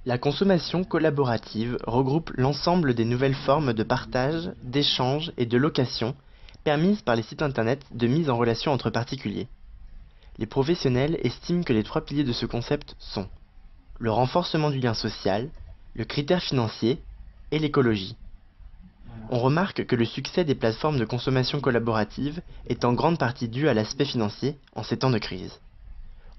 La consommation collaborative regroupe l'ensemble des nouvelles formes de partage, d'échange et de location permises par les sites internet de mise en relation entre particuliers. Les professionnels estiment que les trois piliers de ce concept sont le renforcement du lien social, le critère financier et l'écologie. On remarque que le succès des plateformes de consommation collaborative est en grande partie dû à l'aspect financier en ces temps de crise.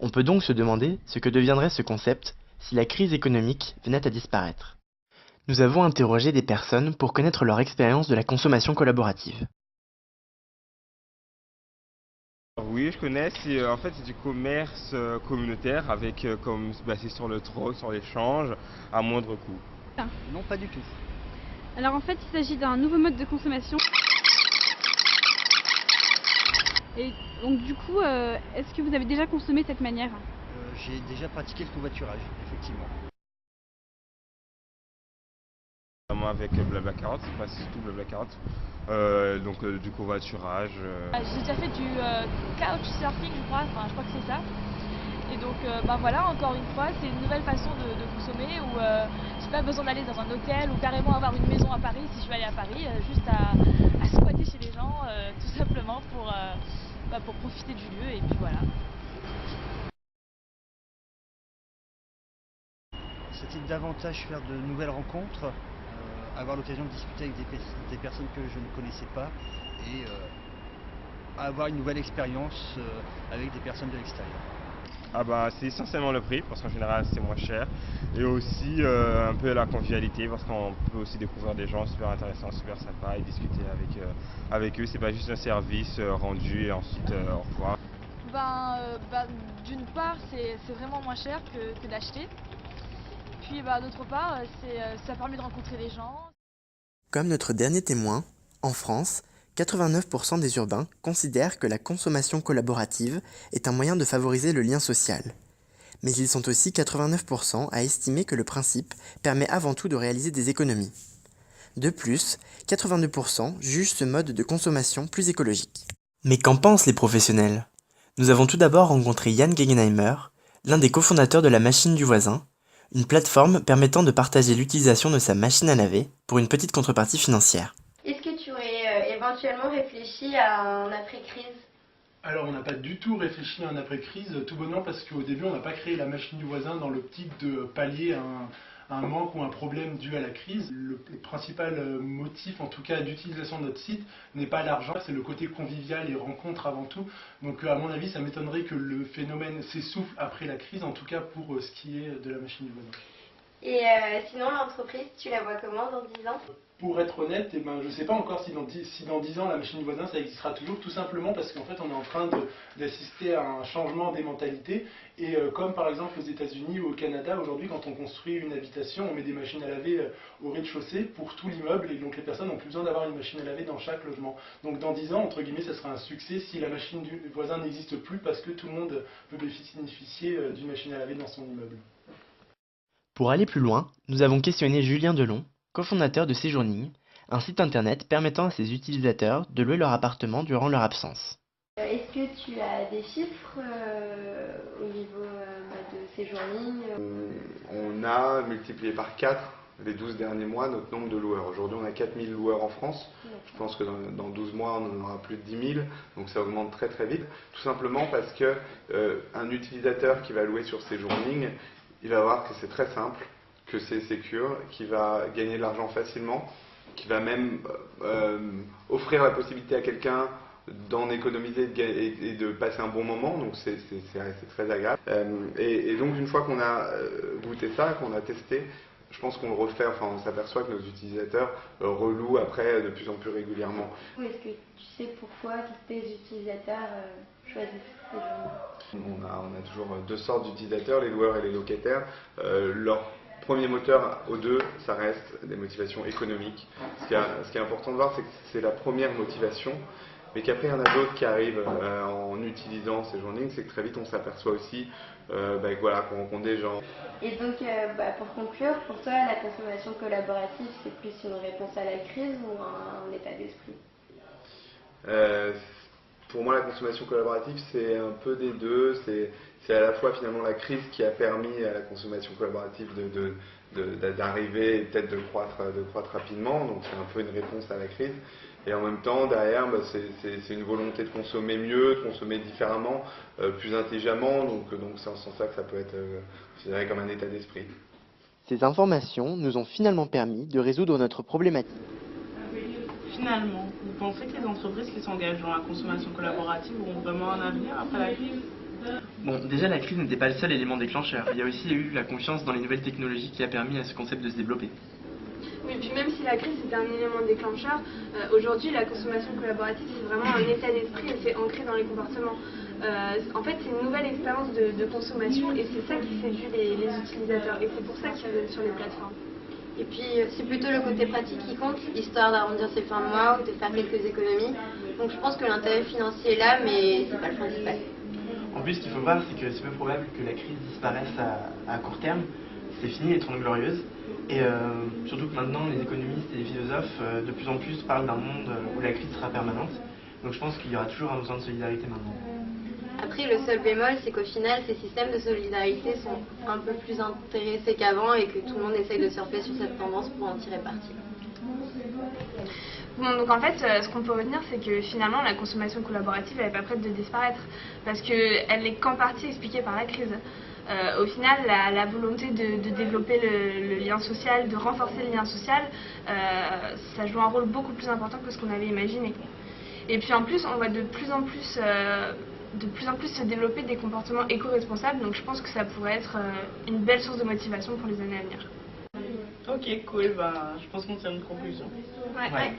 On peut donc se demander ce que deviendrait ce concept si la crise économique venait à disparaître. Nous avons interrogé des personnes pour connaître leur expérience de la consommation collaborative. Oui, je connais. En fait, c'est du commerce communautaire avec comme basé sur le troc, sur l'échange, à moindre coût. Non, pas du tout. Alors en fait, il s'agit d'un nouveau mode de consommation. Et donc du coup, est-ce que vous avez déjà consommé de cette manière? J'ai déjà pratiqué le covoiturage, effectivement. Notamment avec Blablacar, c'est pas surtout Blablacar. Donc du covoiturage. J'ai déjà fait du couchsurfing, je crois, enfin je crois que c'est ça. Et donc voilà, encore une fois, c'est une nouvelle façon de consommer où j'ai pas besoin d'aller dans un hôtel ou carrément avoir une maison à Paris si je veux aller à Paris, juste à squatter chez les gens, tout simplement pour profiter du lieu et puis voilà. C'était davantage faire de nouvelles rencontres, avoir l'occasion de discuter avec des personnes que je ne connaissais pas et avoir une nouvelle expérience avec des personnes de l'extérieur. Ah bah c'est essentiellement le prix parce qu'en général c'est moins cher et aussi un peu la convivialité parce qu'on peut aussi découvrir des gens super intéressants, super sympas et discuter avec eux. C'est pas juste un service rendu et ensuite au revoir. D'une part c'est vraiment moins cher que d'acheter. Puis d'autre part ça permet de rencontrer des gens. Comme notre dernier témoin, en France, 89% des urbains considèrent que la consommation collaborative est un moyen de favoriser le lien social. Mais ils sont aussi 89% à estimer que le principe permet avant tout de réaliser des économies. De plus, 82% jugent ce mode de consommation plus écologique. Mais qu'en pensent les professionnels? Nous avons tout d'abord rencontré Yann Gegenheimer, l'un des cofondateurs de la machine du voisin, une plateforme permettant de partager l'utilisation de sa machine à laver pour une petite contrepartie financière. Est-ce que tu aurais éventuellement réfléchi à un après-crise? Alors on n'a pas du tout réfléchi à un après-crise, tout bonnement parce qu'au début on n'a pas créé la machine du voisin dans l'optique de pallier un manque ou un problème dû à la crise. Le principal motif en tout cas d'utilisation de notre site n'est pas l'argent, c'est le côté convivial et rencontre avant tout. Donc à mon avis ça m'étonnerait que le phénomène s'essouffle après la crise, en tout cas pour ce qui est de la machine du voisin. Et sinon l'entreprise, tu la vois comment dans 10 ans? Pour être honnête, je ne sais pas encore si dans 10 ans la machine du voisin ça existera toujours, tout simplement parce qu'en fait on est en train d'assister à un changement des mentalités et comme par exemple aux États-Unis ou au Canada, aujourd'hui quand on construit une habitation, on met des machines à laver au rez-de-chaussée pour tout l'immeuble et donc les personnes n'ont plus besoin d'avoir une machine à laver dans chaque logement. Donc dans 10 ans, entre guillemets, ça sera un succès si la machine du voisin n'existe plus parce que tout le monde peut bénéficier d'une machine à laver dans son immeuble. Pour aller plus loin, nous avons questionné Julien Delon, cofondateur de Séjourning, un site internet permettant à ses utilisateurs de louer leur appartement durant leur absence. Est-ce que tu as des chiffres au niveau de Séjourning? On a multiplié par 4 les 12 derniers mois notre nombre de loueurs. Aujourd'hui on a 4000 loueurs en France. Je pense que dans 12 mois on en aura plus de 10 000, donc ça augmente très très vite. Tout simplement parce que un utilisateur qui va louer sur Séjourning, il va voir que c'est très simple, que c'est sécure, qu'il va gagner de l'argent facilement, qu'il va même offrir la possibilité à quelqu'un d'en économiser et de passer un bon moment, donc c'est très agréable. Et donc une fois qu'on a goûté ça, qu'on a testé, je pense qu'on le refait, enfin on s'aperçoit que nos utilisateurs relouent après de plus en plus régulièrement. Est-ce que tu sais pourquoi tes utilisateurs choisissent Séjourning? On a toujours deux sortes d'utilisateurs, les loueurs et les locataires. Leur premier moteur aux deux, ça reste des motivations économiques. Ce qui est important de voir, c'est que c'est la première motivation, mais qu'après il y en a d'autres qui arrivent en utilisant Séjourning, c'est que très vite on s'aperçoit aussi qu'on rencontre des gens. Et donc pour conclure, pour toi la consommation collaborative c'est plus une réponse à la crise ou un état d'esprit? Pour moi, la consommation collaborative, c'est un peu des deux. c'est à la fois finalement la crise qui a permis à la consommation collaborative d'arriver et peut-être de croître rapidement, donc c'est un peu une réponse à la crise. Et en même temps, derrière, c'est une volonté de consommer mieux, de consommer différemment, plus intelligemment, donc c'est en ce sens-là que ça peut être considéré comme un état d'esprit. Ces informations nous ont finalement permis de résoudre notre problématique. Finalement, vous pensez que les entreprises qui s'engagent dans la consommation collaborative auront vraiment un avenir après la crise? Bon, déjà la crise n'était pas le seul élément déclencheur. Il y a aussi eu la confiance dans les nouvelles technologies qui a permis à ce concept de se développer. Oui, puis même si la crise était un élément déclencheur, aujourd'hui la consommation collaborative c'est vraiment un état d'esprit et c'est ancré dans les comportements. En fait c'est une nouvelle expérience de consommation et c'est ça qui séduit les utilisateurs et c'est pour ça qu'ils viennent sur les plateformes. Et puis c'est plutôt le côté pratique qui compte, histoire d'arrondir ses fins de mois ou de faire quelques économies. Donc je pense que l'intérêt financier est là, mais c'est pas le principal. En plus, ce qu'il faut voir, c'est que c'est peu probable que la crise disparaisse à court terme. C'est fini les 30 glorieuses. Et surtout que maintenant, les économistes et les philosophes de plus en plus parlent d'un monde où la crise sera permanente. Donc je pense qu'il y aura toujours un besoin de solidarité maintenant. Après, le seul bémol, c'est qu'au final, ces systèmes de solidarité sont un peu plus intéressés qu'avant et que tout le monde essaye de surfer sur cette tendance pour en tirer parti. Bon, donc en fait, ce qu'on peut retenir, c'est que finalement, la consommation collaborative, elle n'est pas prête de disparaître, parce qu'elle n'est qu'en partie expliquée par la crise. Au final, la volonté de développer le lien social, de renforcer le lien social, ça joue un rôle beaucoup plus important que ce qu'on avait imaginé. Et puis en plus, on voit de plus en plus se développer des comportements éco-responsables, donc je pense que ça pourrait être une belle source de motivation pour les années à venir. Ok, cool, je pense qu'on tient une conclusion. Ouais.